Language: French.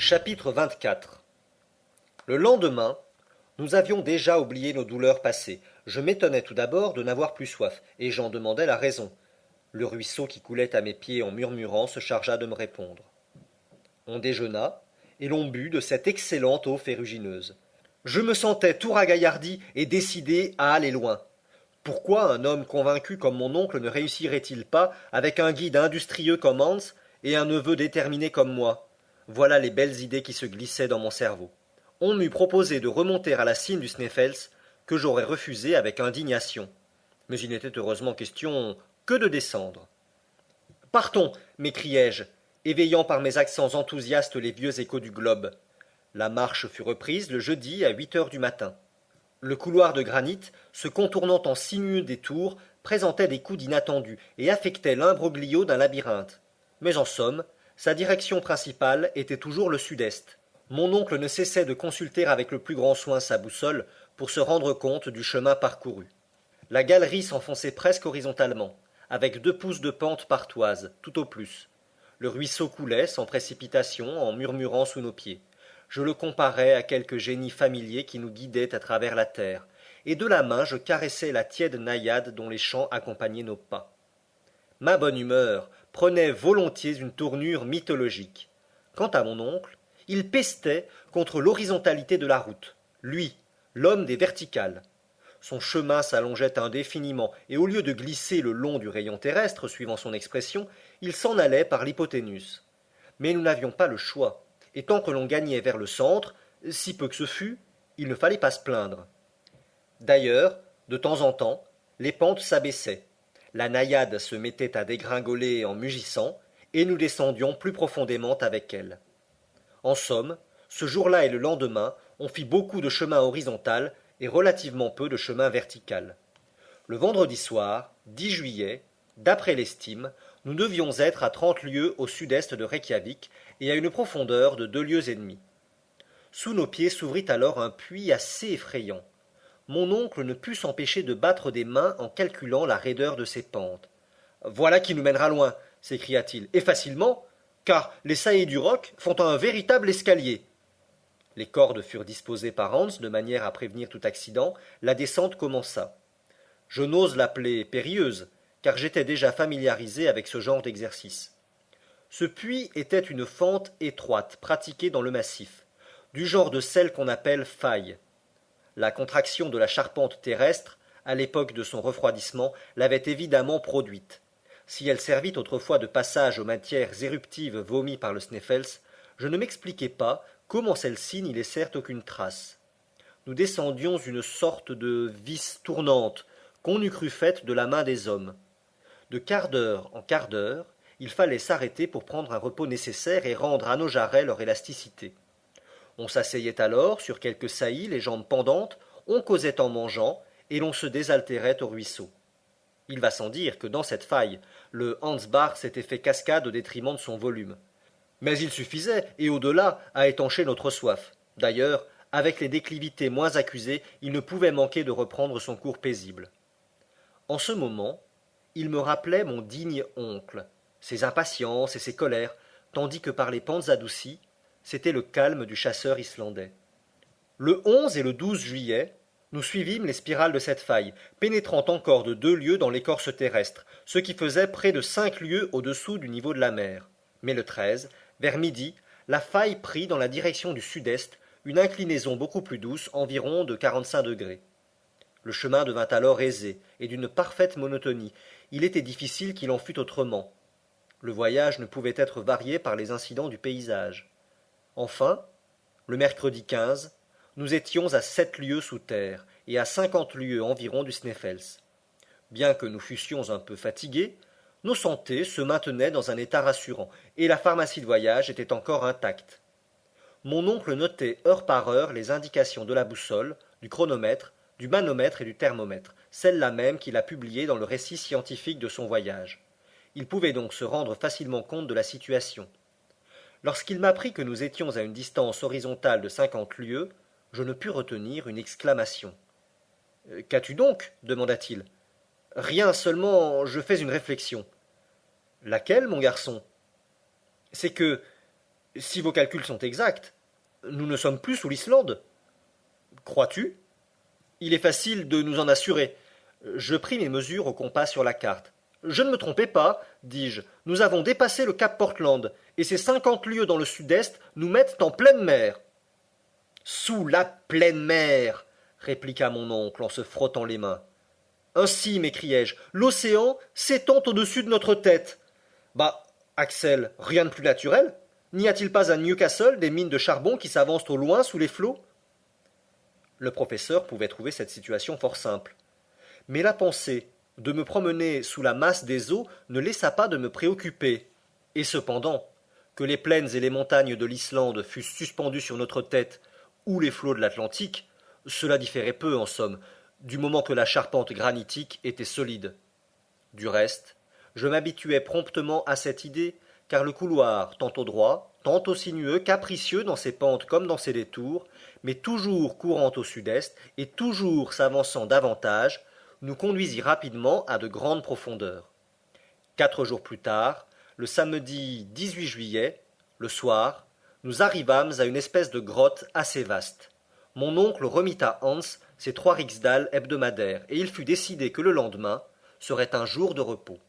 Chapitre 24. Le lendemain, nous avions déjà oublié nos douleurs passées. Je m'étonnais tout d'abord de n'avoir plus soif, et j'en demandai la raison. Le ruisseau qui coulait à mes pieds en murmurant se chargea de me répondre. On déjeuna, et l'on but de cette excellente eau ferrugineuse. Je me sentais tout ragaillardi et décidé à aller loin. Pourquoi un homme convaincu comme mon oncle ne réussirait-il pas avec un guide industrieux comme Hans et un neveu déterminé comme moi? Voilà les belles idées qui se glissaient dans mon cerveau. On m'eût proposé de remonter à la cime du Sneffels, que j'aurais refusé avec indignation. Mais il n'était heureusement question que de descendre. Partons, m'écriai-je, éveillant par mes accents enthousiastes les vieux échos du globe. La marche fut reprise le jeudi à 8 heures du matin. Le couloir de granit, se contournant en sinueux détours, présentait des coudes inattendus et affectait l'imbroglio d'un labyrinthe. Mais en somme, sa direction principale était toujours le sud-est. Mon oncle ne cessait de consulter avec le plus grand soin sa boussole pour se rendre compte du chemin parcouru. La galerie s'enfonçait presque horizontalement, avec 2 pouces de pente par toise, tout au plus. Le ruisseau coulait sans précipitation en murmurant sous nos pieds. Je le comparais à quelque génie familier qui nous guidait à travers la terre, et de la main je caressais la tiède naïade dont les chants accompagnaient nos pas. Ma bonne humeur prenait volontiers une tournure mythologique. Quant à mon oncle, il pestait contre l'horizontalité de la route, lui, l'homme des verticales. Son chemin s'allongeait indéfiniment, et au lieu de glisser le long du rayon terrestre, suivant son expression, il s'en allait par l'hypoténuse. Mais nous n'avions pas le choix, et tant que l'on gagnait vers le centre, si peu que ce fût, il ne fallait pas se plaindre. D'ailleurs, de temps en temps, les pentes s'abaissaient. La naïade se mettait à dégringoler en mugissant, et nous descendions plus profondément avec elle. En somme, ce jour-là et le lendemain, on fit beaucoup de chemin horizontal et relativement peu de chemin vertical. Le vendredi soir, 10 juillet, d'après l'estime, nous devions être à 30 lieues au sud-est de Reykjavik et à une profondeur de 2 lieues et demie. Sous nos pieds s'ouvrit alors un puits assez effrayant. Mon oncle ne put s'empêcher de battre des mains en calculant la raideur de ses pentes. Voilà qui nous mènera loin, s'écria-t-il, et facilement, car les saillies du roc font un véritable escalier. Les cordes furent disposées par Hans de manière à prévenir tout accident. La descente commença. Je n'ose l'appeler périlleuse, car j'étais déjà familiarisé avec ce genre d'exercice. Ce puits était une fente étroite, pratiquée dans le massif, du genre de celle qu'on appelle faille. La contraction de la charpente terrestre, à l'époque de son refroidissement, l'avait évidemment produite. Si elle servit autrefois de passage aux matières éruptives vomies par le Sneffels, je ne m'expliquais pas comment celles-ci n'y laissèrent aucune trace. Nous descendions une sorte de vis tournante, qu'on eût cru faite de la main des hommes. De quart d'heure en quart d'heure, il fallait s'arrêter pour prendre un repos nécessaire et rendre à nos jarrets leur élasticité. On s'asseyait alors sur quelques saillies, les jambes pendantes, on causait en mangeant, et l'on se désaltérait au ruisseau. Il va sans dire que dans cette faille, le Hansbach s'était fait cascade au détriment de son volume. Mais il suffisait, et au-delà, à étancher notre soif. D'ailleurs, avec les déclivités moins accusées, il ne pouvait manquer de reprendre son cours paisible. En ce moment, il me rappelait mon digne oncle, ses impatiences et ses colères, tandis que par les pentes adoucies, c'était le calme du chasseur islandais. Le 11 et le 12 juillet, nous suivîmes les spirales de cette faille, pénétrant encore de 2 lieues dans l'écorce terrestre, ce qui faisait près de 5 lieues au-dessous du niveau de la mer. Mais le 13, vers midi, la faille prit dans la direction du sud-est une inclinaison beaucoup plus douce, environ de 45 degrés. Le chemin devint alors aisé et d'une parfaite monotonie. Il était difficile qu'il en fût autrement. Le voyage ne pouvait être varié par les incidents du paysage. Enfin, le mercredi 15, nous étions à 7 lieues sous terre et à 50 lieues environ du Sneffels. Bien que nous fussions un peu fatigués, nos santés se maintenaient dans un état rassurant et la pharmacie de voyage était encore intacte. Mon oncle notait heure par heure les indications de la boussole, du chronomètre, du manomètre et du thermomètre, celles-là même qu'il a publiées dans le récit scientifique de son voyage. Il pouvait donc se rendre facilement compte de la situation. Lorsqu'il m'apprit que nous étions à une distance horizontale de 50 lieues, je ne pus retenir une exclamation. Qu'as-tu donc demanda-t-il. Rien, seulement je fais une réflexion. Laquelle, mon garçon? C'est que, Si vos calculs sont exacts, nous ne sommes plus sous l'Islande. Crois-tu? Il est facile de nous en assurer. Je pris mes mesures au compas sur la carte. Je ne me trompais pas, dis-je. Nous avons dépassé le cap Portland, et ces 50 lieues dans le sud-est nous mettent en pleine mer. Sous la pleine mer, répliqua mon oncle en se frottant les mains. Ainsi, m'écriai-je, l'océan s'étend au-dessus de notre tête. Bah, Axel, rien de plus naturel? N'y a-t-il pas à Newcastle des mines de charbon qui s'avancent au loin sous les flots? Le professeur pouvait trouver cette situation fort simple. Mais la pensée de me promener sous la masse des eaux ne laissa pas de me préoccuper. Et cependant, que les plaines et les montagnes de l'Islande fussent suspendues sur notre tête ou les flots de l'Atlantique, cela différait peu en somme, du moment que la charpente granitique était solide. Du reste, je m'habituai promptement à cette idée, car le couloir, tantôt droit, tantôt sinueux, capricieux dans ses pentes comme dans ses détours, mais toujours courant au sud-est et toujours s'avançant davantage, nous conduisit rapidement à de grandes profondeurs. 4 jours plus tard, le samedi 18 juillet, le soir, nous arrivâmes à une espèce de grotte assez vaste. Mon oncle remit à Hans ses 3 rixdales hebdomadaires, et il fut décidé que le lendemain serait un jour de repos.